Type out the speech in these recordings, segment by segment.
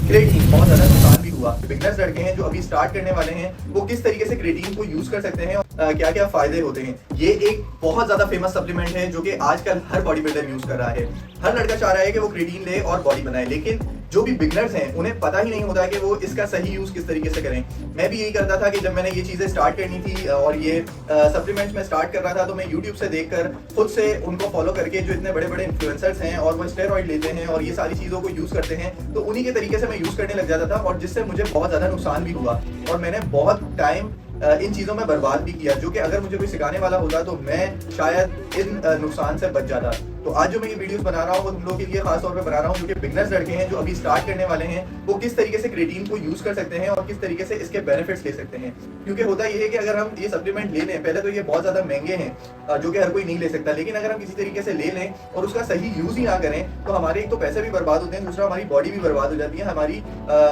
Creatine बहुत ज्यादा नुकसान भी हुआ। बिगनर्स लड़के हैं जो अभी स्टार्ट करने वाले हैं वो किस तरीके से क्रिएटिन को यूज कर सकते हैं, क्या क्या फायदे होते हैं। ये एक बहुत ज्यादा फेमस सप्लीमेंट है जो कि आजकल हर बॉडी बिल्डर यूज कर रहा है। हर लड़का चाह रहा है कि वो क्रिएटिन ले और बॉडी बनाए, लेकिन जो भी बिगनर्स हैं उन्हें पता ही नहीं होता है कि वो इसका सही यूज किस तरीके से करें। मैं भी यही करता था कि जब मैंने ये चीजें स्टार्ट करनी थी और ये सप्लीमेंट्स में स्टार्ट कर रहा था तो मैं यूट्यूब से देखकर खुद से उनको फॉलो करके जो इतने बड़े बड़े इन्फ्लुएंसर्स हैं और वो स्टेरॉइड लेते हैं और ये सारी चीजों को यूज करते हैं, तो उन्हीं के तरीके से मैं यूज करने लग जाता था और जिससे मुझे बहुत ज्यादा नुकसान भी हुआ और मैंने बहुत टाइम इन चीजों में बर्बाद भी किया, जो कि अगर मुझे कोई सिखाने वाला होता तो मैं शायद इन नुकसान से बच जाता। तो आज जो मैं ये वीडियोस बना रहा हूँ वो तुम लोगों के लिए खास तौर पे बना रहा हूँ जो कि बिगनर्स लड़के हैं जो अभी स्टार्ट करने वाले हैं, वो किस तरीके से क्रिएटिन को यूज कर सकते हैं और किस तरीके से इसके बेनिफिट्स ले सकते हैं। क्योंकि होता ये है कि अगर हम ये सप्लीमेंट ले लें, पहले तो ये बहुत ज्यादा महंगे हैं जो कि हर कोई नहीं ले सकता, लेकिन अगर हम किसी तरीके से ले लें और उसका सही यूज ही ना करें तो हमारे एक तो पैसे भी बर्बाद होते हैं, दूसरा हमारी बॉडी भी बर्बाद हो जाती है,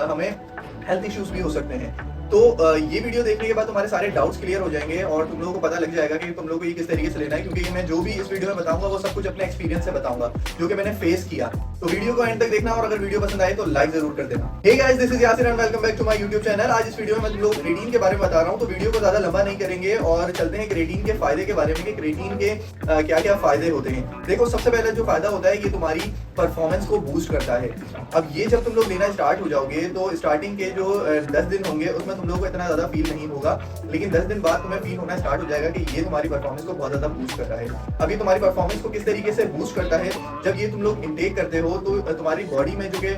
हमें हेल्थ इश्यूज भी हो सकते हैं। तो ये वीडियो देखने के बाद तुम्हारे सारे डाउट्स क्लियर हो जाएंगे और तुम लोगों को पता लग जाएगा कि तुम लोगों को ये किस तरीके से लेना है, क्योंकि मैं जो भी इस वीडियो में बताऊंगा वो सब कुछ अपने एक्सपीरियंस से बताऊंगा जो कि मैंने फेस किया। तो वीडियो को एंड तक देखना और अगर वीडियो पसंद आए तो लाइक जरूर कर देना। Hey guys, this is Yasir and welcome back to my YouTube channel. आज इस वीडियो में मैं तुम लोगों को क्रिएटिन के बारे में बता रहा हूँ, तो वीडियो को ज्यादा लंबा नहीं करेंगे और चलते हैं क्रिएटिन के फायदे के बारे में कि क्रिएटिन के क्या क्या फायदे होते हैं। देखो, सबसे पहले जो फायदा होता है ये तुम्हारी परफॉर्मेंस को बूस्ट करता है। अब ये जब तुम लोग लेना स्टार्ट हो जाओगे तो स्टार्टिंग के जो 10 दिन होंगे उसमें तुम लोगों को इतना ज्यादा फील नहीं होगा, लेकिन 10 दिन बाद तुम्हें फील होना स्टार्ट हो जाएगा कि ये तुम्हारी परफॉर्मेंस को बहुत ज्यादा बूस्ट कर रहा है। अभी तुम्हारी परफॉर्मेंस को किस तरीके से बूस्ट करता है, जब ये तुम लोग इनटेक करते हो तो तुम्हारी बॉडी में जो कि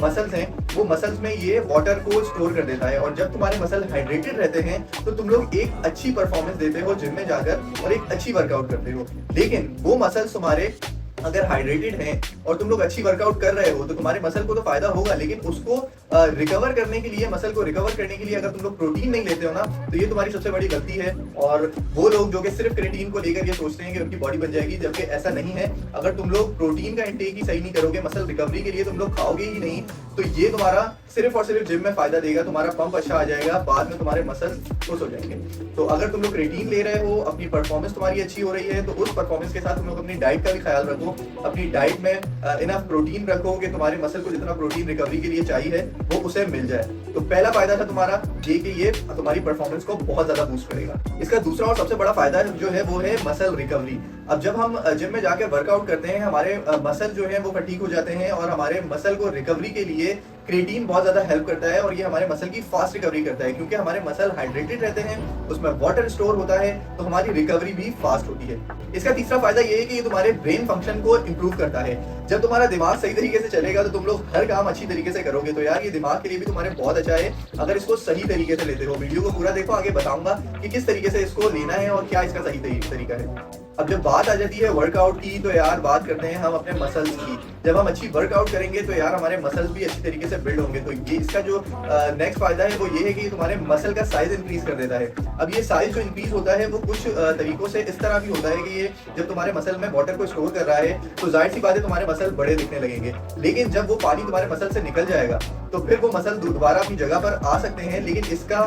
मसल्स हैं वो मसल्स में ये वाटर को स्टोर कर देता है और जब तुम्हारे मसल हाइड्रेटेड रहते हैं तो तुम लोग एक अच्छी परफॉर्मेंस देते हो जिम में जाकर और एक अच्छी वर्कआउट करते हो। लेकिन वो मसल्स तुम्हारे अगर हाइड्रेटेड हैं और तुम लोग अच्छी वर्कआउट कर रहे हो तो तुम्हारे मसल को तो फायदा होगा, लेकिन उसको रिकवर करने के लिए, मसल को रिकवर करने के लिए अगर तुम लोग प्रोटीन नहीं लेते हो ना तो ये तुम्हारी सबसे बड़ी गलती है। और वो लोग जो कि सिर्फ क्रिएटिन को लेकर ये सोचते हैं कि उनकी बॉडी बन जाएगी, जबकि ऐसा नहीं है। अगर तुम लोग प्रोटीन का इंटेक ही सही नहीं करोगे, मसल रिकवरी के लिए तुम लोग खाओगे ही नहीं, तो ये तुम्हारा सिर्फ और सिर्फ जिम में फायदा देगा, तुम्हारा पंप अच्छा आ जाएगा, बाद में तुम्हारे मसल खुश हो जाएंगे। तो अगर तुम लोग क्रिएटिन ले रहे हो, अपनी परफॉर्मेंस तुम्हारी अच्छी हो रही है, तो उस परफॉर्मेंस के साथ तुम लोग अपनी डाइट का भी ख्याल रखो। अपनी डाइट में इनफ प्रोटीन रखो कि तुम्हारे मसल को जितना प्रोटीन रिकवरी के लिए चाहिए वो उसे मिल जाए। तो पहला फायदा था तुम्हारा ये कि ये तुम्हारी परफॉर्मेंस को बहुत ज्यादा बूस्ट करेगा। इसका दूसरा और सबसे बड़ा फायदा जो है वो है मसल रिकवरी। अब जब हम जिम में जाकर वर्कआउट करते हैं, हमारे मसल जो है वो फटीग हो जाते हैं और हमारे मसल को रिकवरी के लिए क्रिएटिन बहुत ज्यादा हेल्प करता है और ये हमारे मसल की फास्ट रिकवरी करता है, क्योंकि हमारे मसल हाइड्रेटेड रहते हैं, उसमें वाटर स्टोर होता है, तो हमारी रिकवरी भी फास्ट होती है। इसका तीसरा फायदा ये है कि ये तुम्हारे ब्रेन फंक्शन को इंप्रूव करता है। जब तुम्हारा दिमाग सही तरीके से चलेगा तो तुम लोग हर काम अच्छी तरीके से करोगे। तो यार ये दिमाग के लिए भी तुम्हारे बहुत अच्छा है अगर इसको सही तरीके से लेते हो। वीडियो को पूरा देखो, आगे बताऊंगा कि किस तरीके से इसको लेना है और क्या इसका सही तरीका है। अब जब बात आ जाती है वर्कआउट की तो यार बात करते हैं हम अपने मसल्स की। जब हम अच्छी वर्कआउट करेंगे तो यार हमारे मसल्स भी अच्छी तरीके से बिल्ड होंगे। तो ये इसका जो नेक्स्ट फायदा है वो ये है कि तुम्हारे मसल का साइज इंक्रीज कर देता है। अब ये साइज जो इंक्रीज होता है वो कुछ तरीकों से इस तरह भी होता है कि ये जब तुम्हारे मसल में वाटर को स्टोर कर रहा है तो जाहिर सी बात है तुम्हारे मसल बड़े दिखने लगेंगे, लेकिन जब वो पानी तुम्हारे मसल से निकल जाएगा तो फिर वो मसल दोबारा अपनी जगह पर आ सकते हैं। लेकिन इसका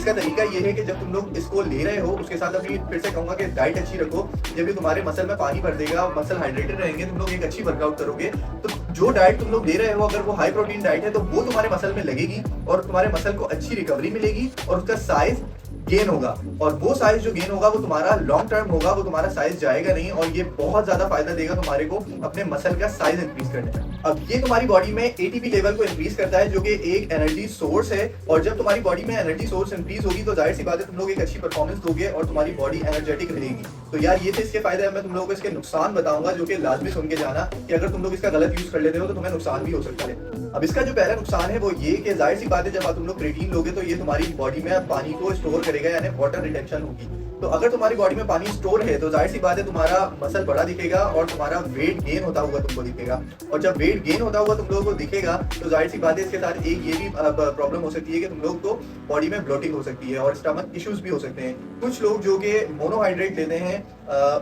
तरीका ये है कि जब तुम लोग इसको ले रहे हो उसके साथ अपनी, फिर से कहूंगा कि डाइट अच्छी रखो। जब भी तुम्हारे मसल में पानी भर देगा, मसल हाइड्रेटेड रहेंगे, तुम लोग एक अच्छी वर्कआउट करोगे, तो जो डाइट तुम लोग दे रहे हो अगर वो हाई प्रोटीन डाइट है तो वो तुम्हारे मसल में लगेगी और तुम्हारे मसल को अच्छी रिकवरी मिलेगी और उसका साइज गेन होगा। और वो साइज जो गेन होगा वो तुम्हारा लॉन्ग टर्म होगा, वो तुम्हारा साइज जाएगा नहीं और ये बहुत ज्यादा फायदा देगा तुम्हारे को अपने मसल का साइज इंक्रीज करने में। अब ये तुम्हारी बॉडी में एटीपी लेवल को इंक्रीज करता है जो कि एक एनर्जी सोर्स है, और जब तुम्हारी बॉडी में एनर्जी सोर्स इंक्रीज होगी तो जाहिर सी बात है तुम लोग एक अच्छी परफॉर्मेंस दोगे और तुम्हारी बॉडी एनर्जेटिक रहेगी। तो यार ये थे इसके फायदे। मैं तुम लोगों को इसके नुकसान बताऊंगा जो कि लाजमी सुन के जाना कि अगर तुम लोग इसका गलत यूज कर लेते हो तो तुम्हें नुकसान भी हो सकता है। अब इसका जो पहला नुकसान है वो ये कि जाहिर सी बात है जब तुम लोग क्रिएटिन लोगे तो ये तुम्हारी बॉडी में पानी को स्टोर करेगा, यानी वाटर रिटेंशन होगी। तो अगर तुम्हारी बॉडी में पानी स्टोर है तो जाहिर सी बात है तुम्हारा मसल बड़ा दिखेगा और तुम्हारा वेट गेन होता हुआ तुमको दिखेगा। और जब वेट गेन होता हुआ तुम लोगों को दिखेगा तो जाहिर सी बात है इसके साथ एक ये भी प्रॉब्लम हो सकती है कि तुम लोग को बॉडी में ब्लोटिंग हो सकती है और स्टमक इश्यूज भी हो सकते हैं। कुछ लोग जो कि मोनोहाइड्रेट लेते हैं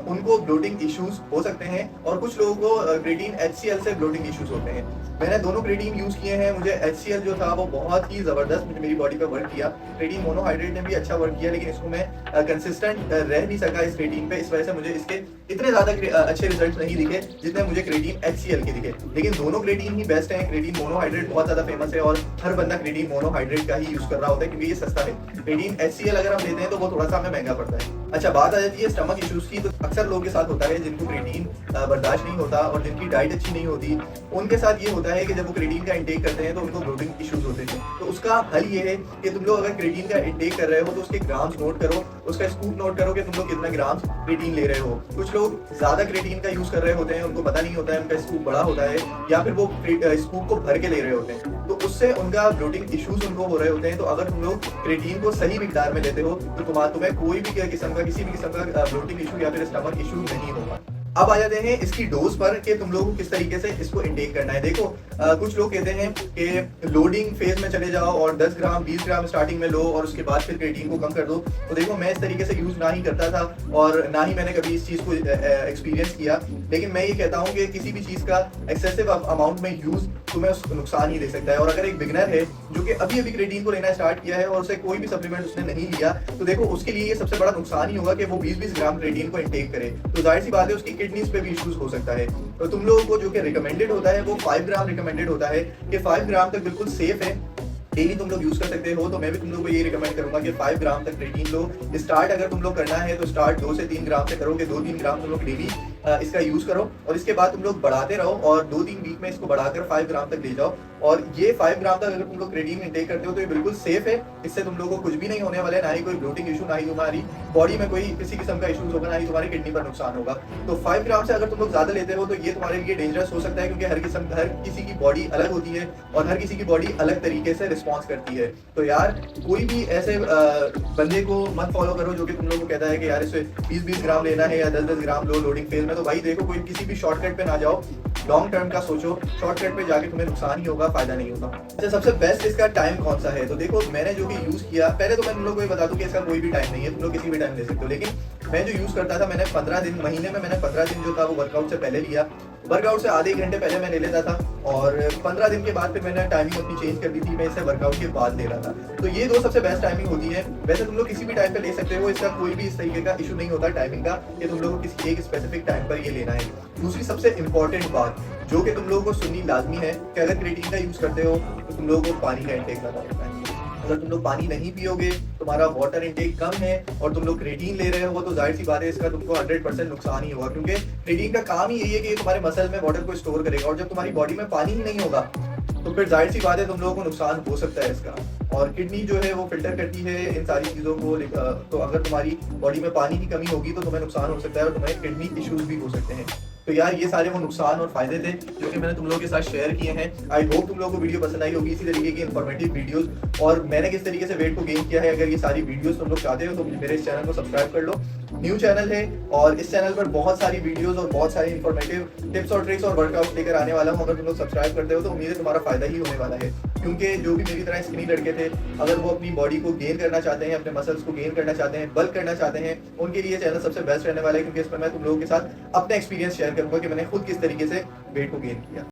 उनको ब्लोटिंग इश्यूज हो सकते हैं और कुछ लोगों को क्रेटीन HCl से ब्लोटिंग इश्यूज होते हैं। मैंने दोनों क्रेटीन यूज किए हैं, मुझे HCl जो था वो बहुत ही जबरदस्त मुझे मेरी बॉडी पे वर्क किया। क्रेटीन मोनोहाइड्रेट ने भी अच्छा वर्क किया, लेकिन इसको मैं कंसिस्टेंट रह नहीं सका इस क्रेटीन पे, इस वजह से मुझे इसके इतने ज्यादा अच्छे रिजल्ट्स नहीं दिखे जितने मुझे क्रेटीन HCl के दिखे। लेकिन दोनों क्रेटीन ही बेस्ट हैं। क्रेटीन मोनोहाइड्रेट बहुत ज्यादा फेमस है और हर बंदा क्रेटीन मोनोहाइड्रेट का ही यूज कर रहा होता है क्योंकि ये सस्ता है। क्रेटीन HCl अगर हम लेते हैं तो वो थोड़ा सा हमें महंगा पड़ता है। अच्छा, बात आ जाती है स्टमक इश्यूज की, तो अक्सर लोगों के साथ होता है जिनको क्रेटीन बर्दाश्त नहीं होता और जिनकी डाइट अच्छी नहीं होती, उनके साथ ये होता है कि जब वो क्रेटीन का इंटेक करते हैं तो उनको ब्लोटिंग इश्यूज होते हैं। तो उसका हल ये है कि तुम लोग अगर क्रेटीन का इंटेक कर रहे हो तो उसके ग्राम्स नोट करो, उसका स्कूप नोट करो कि तुम लोग कितना ग्राम्स क्रेटीन ले रहे हो। कुछ लोग ज्यादा क्रेटीन का यूज कर रहे होते हैं, उनको पता नहीं होता है, उनका स्कूप बड़ा होता है या फिर वो स्कूप को भर के ले रहे होते हैं, तो उससे उनका ब्लोटिंग इश्यूज उनको हो रहे होते हैं। तो अगर तुम लोग क्रेटीन को सही मिकदार में लेते हो तो तुम्हें कोई भी किसी भी किस्म का ब्लोटिंग इशू या फिर स्टमक इशू नहीं होगा। अब आ जाते हैं इसकी डोज पर कि तुम लोगों को किस तरीके से इसको इंटेक करना है। देखो, कुछ लोग कहते हैं कि लोडिंग फेज में चले जाओ और 10 ग्राम 20 ग्राम स्टार्टिंग में लो और उसके बाद फिर क्रेटीन को कम कर दो। तो देखो, मैं इस तरीके से यूज ना ही करता था और ना ही मैंने कभी इस चीज को एक्सपीरियंस किया। लेकिन मैं ये कहता हूँ कि किसी भी चीज का एक्सेसिव अमाउंट में यूज तुम्हें उसको नुकसान ही दे सकता है। और अगर एक बिगनर है जो कि अभी क्रेटीन को लेना स्टार्ट किया है और उसे कोई भी सप्लीमेंट उसने नहीं लिया, तो देखो उसके लिए ये सबसे बड़ा नुकसान ही होगा कि वो 20-20 ग्राम क्रेटीन को इंटेक करे। तो जाहिर सी बात है उसकी किडनीज पे भी इश्यूज हो सकता है। तो तुम लोगों को जो कि रिकमेंडेड होता है वो 5 ग्राम रिकमेंडेड होता है कि 5 ग्राम तक बिल्कुल सेफ है, डेली तुम लोग यूज कर सकते हो। तो मैं भी तुम लोगों को ये रिकमेंड करूंगा कि 5 ग्राम तक क्रेटीन लो। स्टार्ट अगर तुम लोग करना है तो स्टार्ट 2 से 3 ग्राम से करो कि 2-3 ग्राम तुम लोग डेली इसका यूज करो और इसके बाद तुम लोग बढ़ाते रहो और 2-3 वीक में इसको बढ़ाकर 5 ग्राम तक ले जाओ। और ये 5 ग्राम तक अगर तुम लोग क्रेटीन इंटेक करते हो तो ये बिल्कुल सेफ है। इससे तुम लोगों को कुछ भी नहीं होने वाला है, ना ही कोई ब्लोटिंग इशू, ना ही तुम्हारी बॉडी में कोई किसी किस्म का इशूज होगा, ना ही तुम्हारी किडनी पर नुकसान होगा। तो 5 ग्राम से अगर तुम लोग ज्यादा लेते हो तो ये तुम्हारे लिए डेंजरस हो सकता है क्योंकि हर किसी की बॉडी अलग होती है और हर किसी की बॉडी अलग तरीके से रिस्पॉन्स करती है। तो यार, कोई भी ऐसे बंदे को मत फॉलो करो जो कि तुम लोग को कहता है कि यार इसे 20-20 ग्राम लेना है या 10-10 ग्राम लो लोडिंग फेज में। तो भाई देखो, कोई किसी भी शॉर्टकट पे ना जाओ, लॉन्ग टर्म का सोचो। शॉर्टकट पे जाके तुम्हें नुकसान ही होगा, फायदा नहीं होगा। अच्छा, सबसे बेस्ट इसका टाइम कौन सा है? तो देखो, मैंने जो भी यूज किया, पहले तो मैं तुम लोग को ये बता दूं कि इसका कोई भी टाइम नहीं है, तुम लोग किसी भी टाइम ले सकते हो। लेकिन मैं जो यूज करता था, मैंने 15 दिन, महीने में मैंने 15 दिन जो था वो वर्कआउट से पहले लिया। वर्कआउट से आधे घंटे पहले मैं ले लेता था और 15 दिन के बाद फिर मैंने टाइमिंग अपनी चेंज कर दी थी, मैं इसे वर्कआउट के बाद ले रहा था। तो ये 2 सबसे बेस्ट टाइमिंग होती है। वैसे तुम लोग किसी भी टाइम पे ले सकते हो, इसका कोई भी इस तरीके का इशू नहीं होता टाइमिंग का कि तुम लोगों को किसी एक स्पेसिफिक टाइम पर ये लेना है। दूसरी सबसे इंपॉर्टेंट बात जो कि तुम लोगों को सुननी लाजमी है कि अगर क्रेटीन का यूज करते हो तो तुम लोगों को पानी का इंटेक करना होता है। अगर तुम लोग पानी नहीं पियोगे, तुम्हारा वाटर इंटेक कम है और तुम लोग क्रेटीन ले रहे हो, तो जाहिर सी बात है इसका तुमको 100% नुकसान ही होगा क्योंकि क्रेटीन का काम ही यही है कि ये तुम्हारे मसल में वाटर को स्टोर करेगा और जब तुम्हारी बॉडी में पानी ही नहीं होगा तो फिर जाहिर सी बात है तुम लोगों को नुकसान हो सकता है इसका। और किडनी जो है वो फिल्टर करती है इन सारी चीज़ों को, तो अगर तुम्हारी बॉडी में पानी की कमी होगी तो तुम्हें नुकसान हो सकता है और तुम्हें किडनी इश्यूज भी हो सकते हैं। तो यार, ये सारे वो नुकसान और फायदे थे जो कि मैंने तुम लोगों के साथ शेयर किए हैं। आई होप तुम लोगों को वीडियो पसंद आई होगी, इसी तरीके की इन्फॉर्मेटिव वीडियोस और मैंने किस तरीके से वेट को गेन किया है। अगर ये सारी वीडियोस तुम लोग चाहते हो तो मेरे इस चैनल को सब्सक्राइब कर लो। न्यू चैनल है और इस चैनल पर बहुत सारी वीडियोस और बहुत सारी इन्फॉर्मेटिव टिप्स और ट्रिक्स और वर्कआउट लेकर आने वाला हूँ। अगर तुम लोग सब्सक्राइब करते हो तो उम्मीद है तुम्हारा फायदा ही होने वाला है क्योंकि जो भी मेरी तरह स्किनी लड़के थे, अगर वो अपनी बॉडी को गेन करना चाहते हैं, अपने मसल्स को गेन करना चाहते हैं, बल्क करना चाहते हैं, उनके लिए चैनल सबसे बेस्ट रहने वाला है क्योंकि इसमें मैं तुम लोगों के साथ अपना एक्सपीरियंस शेयर करूंगा कि मैंने खुद किस तरीके से वेट को गेन किया।